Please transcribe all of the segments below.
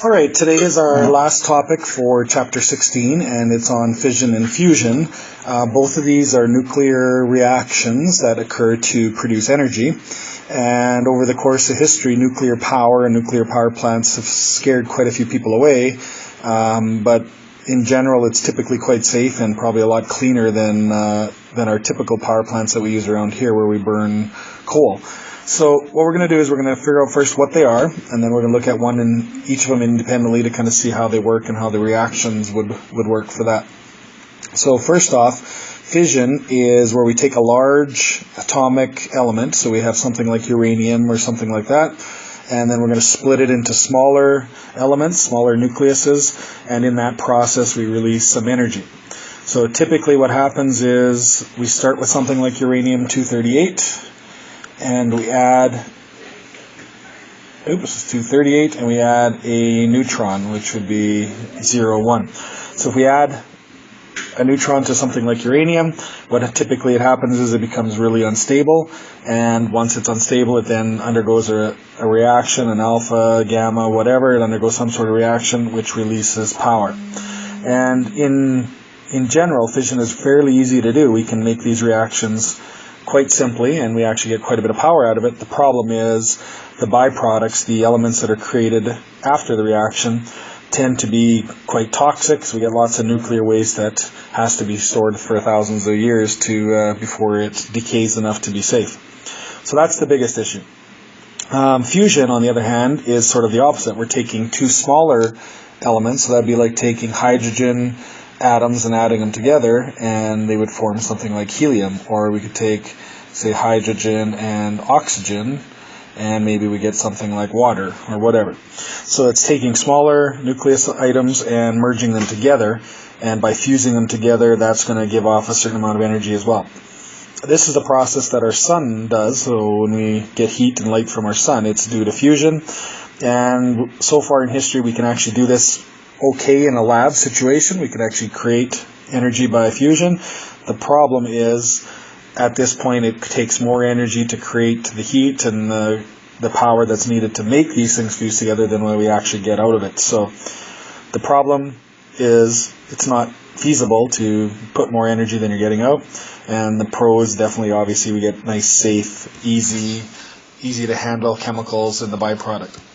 All right, today is our last topic for Chapter 16, and it's on fission and fusion. Both of these are nuclear reactions that occur to produce energy. And over the course of history, nuclear power and nuclear power plants have scared quite a few people away. But in general, it's typically quite safe and probably a lot cleaner than our typical power plants that we use around here where we burn coal. So what we're going to do is we're going to figure out first what they are, and then we're going to look at each of them independently to kind of see how they work and how the reactions would work for that. So first off, fission is where we take a large atomic element, so we have something like uranium or something like that, and then we're going to split it into smaller elements, smaller nucleuses, and in that process we release some energy. So typically what happens is we start with something like uranium-238, and we add 238, and we add a neutron, which would be 0, 1. So if we add a neutron to something like uranium, what typically happens is it becomes really unstable, and once it's unstable, it then undergoes a reaction, an alpha, gamma, whatever. It undergoes some sort of reaction which releases power. And in general, fission is fairly easy to do. We can make these reactions quite simply, and we actually get quite a bit of power out of it. The problem is the byproducts, the elements that are created after the reaction, tend to be quite toxic, so we get lots of nuclear waste that has to be stored for thousands of years before it decays enough to be safe. So that's the biggest issue. Fusion, on the other hand, is sort of the opposite. We're taking two smaller elements, so that'd be like taking hydrogen atoms and adding them together, and they would form something like helium. Or we could take, say, hydrogen and oxygen, and maybe we get something like water or whatever. So it's taking smaller nucleus items and merging them together, and by fusing them together, that's going to give off a certain amount of energy as well. This is a process that our sun does, so when we get heat and light from our sun, it's due to fusion. And so far in history, we can actually do this okay in a lab situation. We can actually create energy by fusion. The problem is, at this point, it takes more energy to create the heat and the power that's needed to make these things fuse together than what we actually get out of it. So the problem is it's not feasible to put more energy than you're getting out. And the pros, definitely, obviously, we get nice, safe, easy to handle chemicals in the byproduct.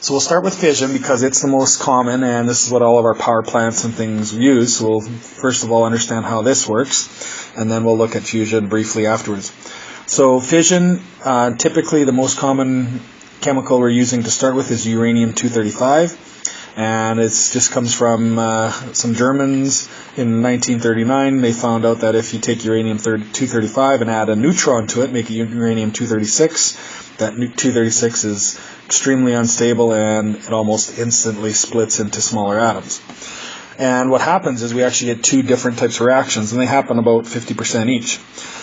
So we'll start with fission because it's the most common, and this is what all of our power plants and things use. So we'll first of all understand how this works, and then we'll look at fusion briefly afterwards. So fission, typically the most common chemical we're using to start with is uranium-235. And it just comes from some Germans in 1939. They found out that if you take uranium-235 and add a neutron to it, make it uranium-236, that 236 is extremely unstable and it almost instantly splits into smaller atoms. And what happens is we actually get two different types of reactions, and they happen about 50% each.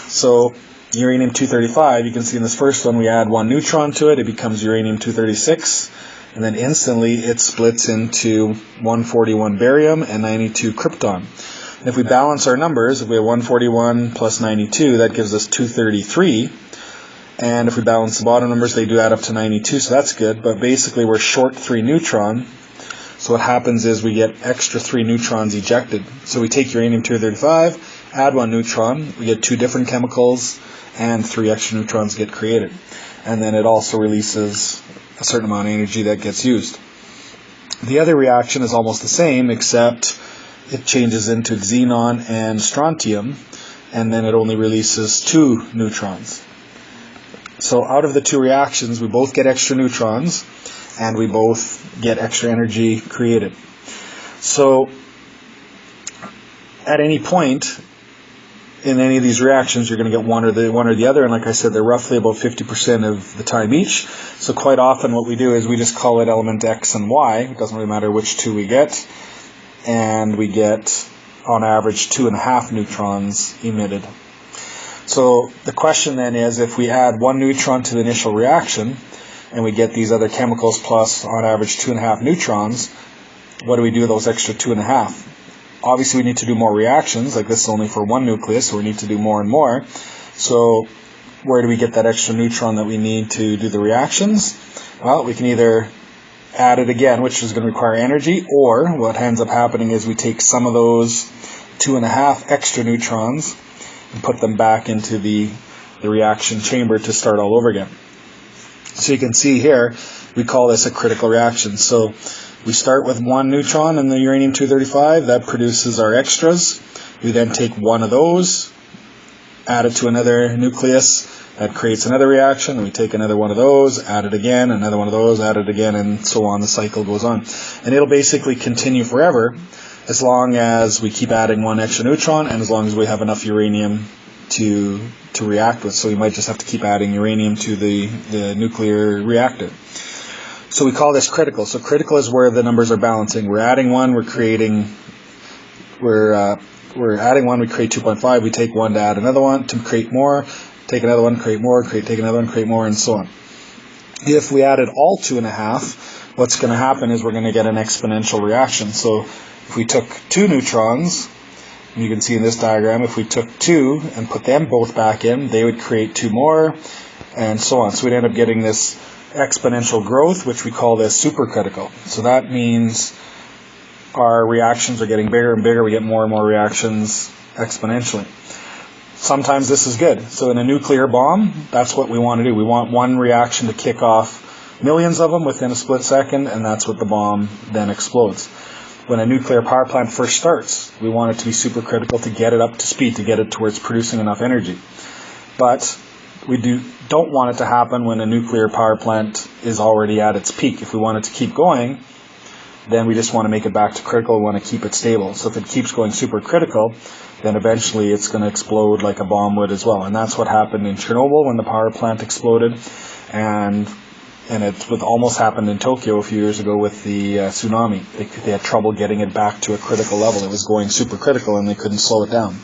So uranium-235, you can see in this first one, we add one neutron to it, it becomes uranium-236. And then instantly it splits into 141 barium and 92 krypton. And if we balance our numbers, if we have 141 plus 92, that gives us 233. And if we balance the bottom numbers, they do add up to 92, so that's good. But basically we're short 3 neutron. So what happens is we get extra 3 neutrons ejected. So we take uranium-235, add 1 neutron, we get 2 different chemicals, and 3 extra neutrons get created. And then it also releases a certain amount of energy that gets used. The other reaction is almost the same, except it changes into xenon and strontium, and then it only releases 2 neutrons. So out of the 2 reactions, we both get extra neutrons, and we both get extra energy created. So at any point in any of these reactions, you're going to get one or the other, and like I said, they're roughly about 50% of the time each. So quite often what we do is we just call it element X and Y. It doesn't really matter which 2 we get, and we get on average 2.5 neutrons emitted. So the question then is, if we add 1 neutron to the initial reaction and we get these other chemicals plus on average 2.5 neutrons, what do we do with those extra 2.5? Obviously we need to do more reactions, like this is only for 1 nucleus, so we need to do more and more. So where do we get that extra neutron that we need to do the reactions? Well, we can either add it again, which is going to require energy, or what ends up happening is we take some of those 2.5 extra neutrons and put them back into the reaction chamber to start all over again. So you can see here, we call this a critical reaction. So we start with 1 neutron in the uranium-235, that produces our extras. We then take one of those, add it to another nucleus, that creates another reaction. We take another one of those, add it again, another one of those, add it again, and so on. The cycle goes on. And it'll basically continue forever as long as we keep adding 1 extra neutron and as long as we have enough uranium to react with. So we might just have to keep adding uranium to the nuclear reactor. So we call this critical. So critical is where the numbers are balancing. We're adding 1, we're adding 1, we create 2.5, we take 1 to add another one to create more, take another one, create more, take another one, create more, and so on. If we added all 2.5, what's going to happen is we're going to get an exponential reaction. So if we took 2 neutrons, and you can see in this diagram, if we took 2 and put them both back in, they would create 2 more, and so on. So we'd end up getting this exponential growth, which we call this supercritical. So that means our reactions are getting bigger and bigger. We get more and more reactions exponentially. Sometimes this is good. So in a nuclear bomb, that's what we want to do. We want one reaction to kick off millions of them within a split second, and that's what the bomb then explodes. When a nuclear power plant first starts, we want it to be supercritical to get it up to speed, to get it towards producing enough energy. But we don't want it to happen when a nuclear power plant is already at its peak. If we want it to keep going, then we just want to make it back to critical. We want to keep it stable. So if it keeps going supercritical, then eventually it's going to explode like a bomb would as well. And that's what happened in Chernobyl when the power plant exploded. And it almost happened in Tokyo a few years ago with the tsunami. They had trouble getting it back to a critical level. It was going supercritical and they couldn't slow it down.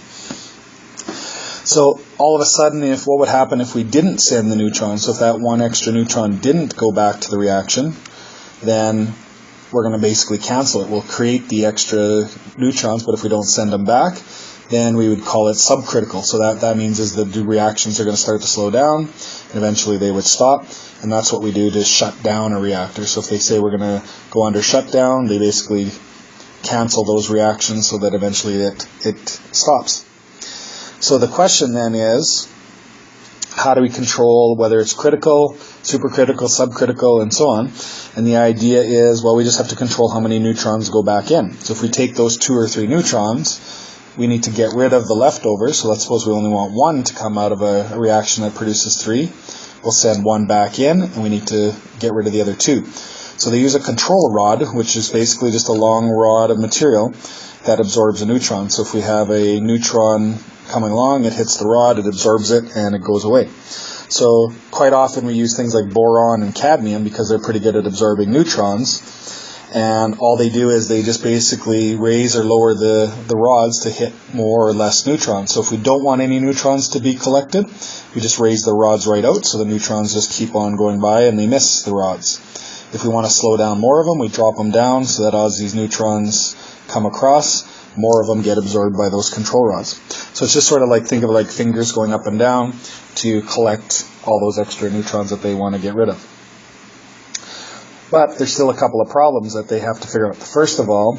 So all of a sudden, what would happen if we didn't send the neutrons? So if that 1 extra neutron didn't go back to the reaction, then we're going to basically cancel it. We'll create the extra neutrons, but if we don't send them back, then we would call it subcritical. So that means is the reactions are going to start to slow down, and eventually they would stop, and that's what we do to shut down a reactor. So if they say we're going to go under shutdown, they basically cancel those reactions so that eventually it stops. So the question then is, how do we control whether it's critical, supercritical, subcritical, and so on? And the idea is, well, we just have to control how many neutrons go back in. So if we take those 2 or 3 neutrons, we need to get rid of the leftovers. So let's suppose we only want 1 to come out of a reaction that produces 3. We'll send 1 back in, and we need to get rid of the other 2. So they use a control rod, which is basically just a long rod of material that absorbs a neutron. So if we have a neutron coming along, it hits the rod, it absorbs it, and it goes away. So quite often we use things like boron and cadmium because they're pretty good at absorbing neutrons, and all they do is they just basically raise or lower the rods to hit more or less neutrons. So if we don't want any neutrons to be collected, we just raise the rods right out so the neutrons just keep on going by and they miss the rods. If we want to slow down more of them, we drop them down so that as these neutrons come across, more of them get absorbed by those control rods. So it's just sort of like, think of it like fingers going up and down to collect all those extra neutrons that they want to get rid of. But there's still a couple of problems that they have to figure out. First of all,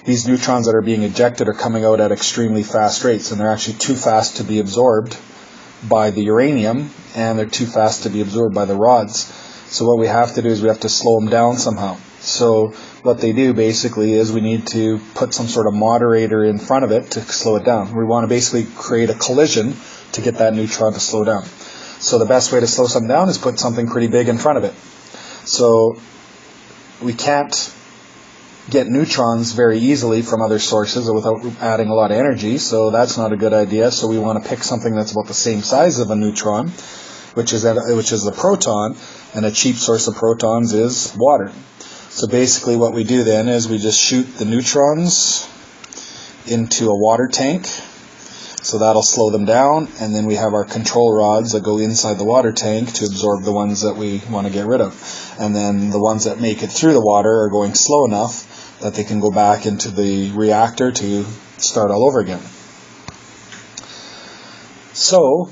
these neutrons that are being ejected are coming out at extremely fast rates, and they're actually too fast to be absorbed by the uranium, and they're too fast to be absorbed by the rods. So what we have to do is we have to slow them down somehow. So what they do basically is we need to put some sort of moderator in front of it to slow it down. We want to basically create a collision to get that neutron to slow down. So the best way to slow something down is put something pretty big in front of it. So we can't get neutrons very easily from other sources without adding a lot of energy, so that's not a good idea. So we want to pick something that's about the same size of a neutron, which is a proton, and a cheap source of protons is water. So basically what we do then is we just shoot the neutrons into a water tank, so that'll slow them down, and then we have our control rods that go inside the water tank to absorb the ones that we want to get rid of. And then the ones that make it through the water are going slow enough that they can go back into the reactor to start all over again. So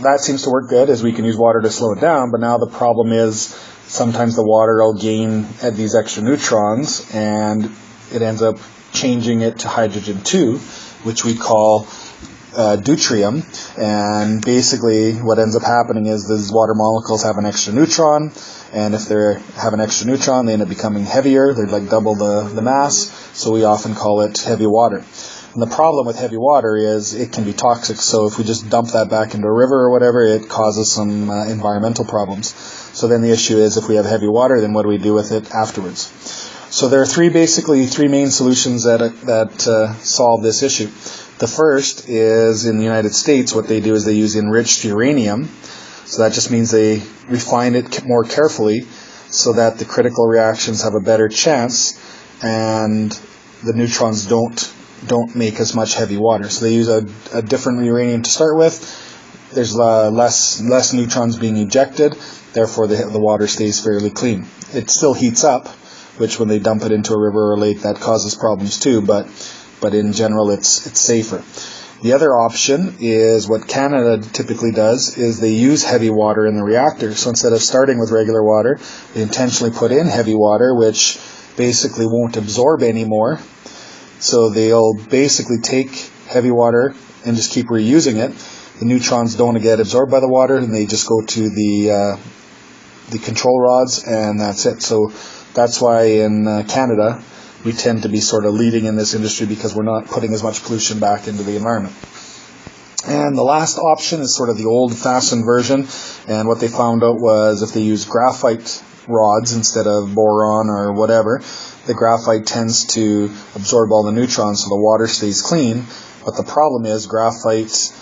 that seems to work good, as we can use water to slow it down, but now the problem is sometimes the water will gain these extra neutrons, and it ends up changing it to hydrogen 2, which we call deuterium. And basically what ends up happening is these water molecules have an extra neutron, and if they have an extra neutron, they end up becoming heavier. They're like double the mass, so we often call it heavy water. And the problem with heavy water is it can be toxic, so if we just dump that back into a river or whatever, it causes some environmental problems. So then the issue is, if we have heavy water, then what do we do with it afterwards? So there are basically three main solutions that solve this issue. The first is, in the United States, what they do is they use enriched uranium. So that just means they refine it more carefully so that the critical reactions have a better chance and the neutrons don't make as much heavy water. So they use a different uranium to start with. There's less neutrons being ejected, therefore the water stays fairly clean. It still heats up, which when they dump it into a river or lake, that causes problems too, but in general it's safer. The other option is what Canada typically does, is they use heavy water in the reactor. So instead of starting with regular water, they intentionally put in heavy water, which basically won't absorb anymore. So they'll basically take heavy water and just keep reusing it. The neutrons don't get absorbed by the water, and they just go to the control rods, and that's it. So that's why in Canada we tend to be sort of leading in this industry, because we're not putting as much pollution back into the environment. And the last option is sort of the old-fashioned version, and what they found out was if they use graphite rods instead of boron or whatever, the graphite tends to absorb all the neutrons, so the water stays clean. But the problem is graphite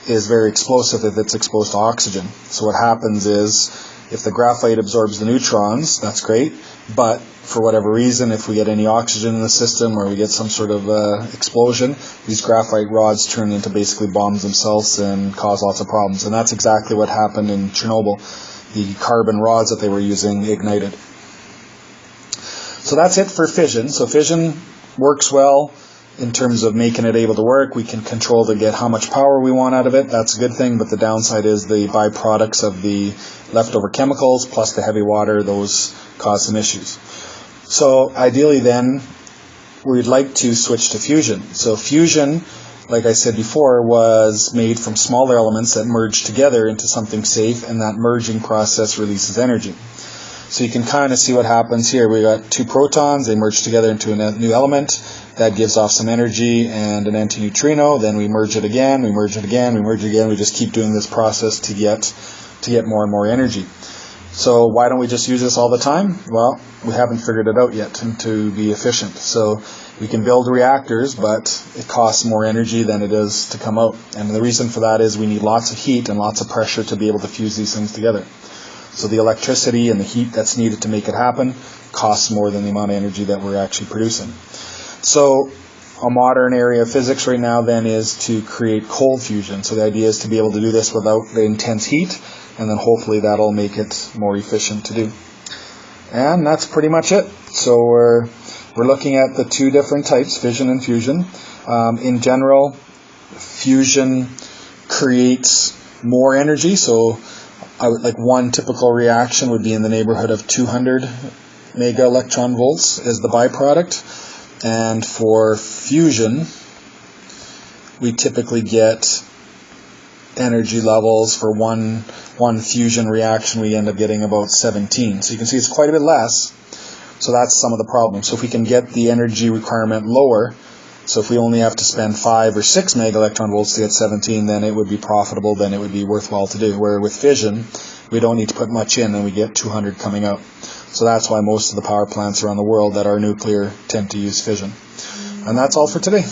is very explosive if it's exposed to oxygen. So what happens is, if the graphite absorbs the neutrons, that's great, but for whatever reason, if we get any oxygen in the system or we get some sort of explosion, these graphite rods turn into basically bombs themselves and cause lots of problems. And that's exactly what happened in Chernobyl. The carbon rods that they were using ignited. So that's it for fission. So fission works well in terms of making it able to work. We can control to get how much power we want out of it. That's a good thing, but the downside is the byproducts of the leftover chemicals plus the heavy water, those cause some issues. So ideally then, we'd like to switch to fusion. So fusion, like I said before, was made from smaller elements that merge together into something safe, and that merging process releases energy. So you can kind of see what happens here. We got two protons, they merge together into a new element. That gives off some energy and an antineutrino. Then we merge it again, we merge it again, we merge it again. We just keep doing this process to get more and more energy. So why don't we just use this all the time? Well, we haven't figured it out yet to be efficient. So we can build reactors, but it costs more energy than it is to come out. And the reason for that is we need lots of heat and lots of pressure to be able to fuse these things together. So the electricity and the heat that's needed to make it happen costs more than the amount of energy that we're actually producing. So a modern area of physics right now then is to create cold fusion. So the idea is to be able to do this without the intense heat, and then hopefully that'll make it more efficient to do. And that's pretty much it. So we're looking at the two different types, fission and fusion. In general, fusion creates more energy. So one typical reaction would be in the neighborhood of 200 mega electron volts as the byproduct. And for fusion, we typically get energy levels for one fusion reaction, we end up getting about 17. So you can see it's quite a bit less. So that's some of the problem. So if we can get the energy requirement lower, so if we only have to spend 5 or 6 mega electron volts to get 17, then it would be profitable, then it would be worthwhile to do. Where with fission, we don't need to put much in and we get 200 coming out. So that's why most of the power plants around the world that are nuclear tend to use fission. And that's all for today.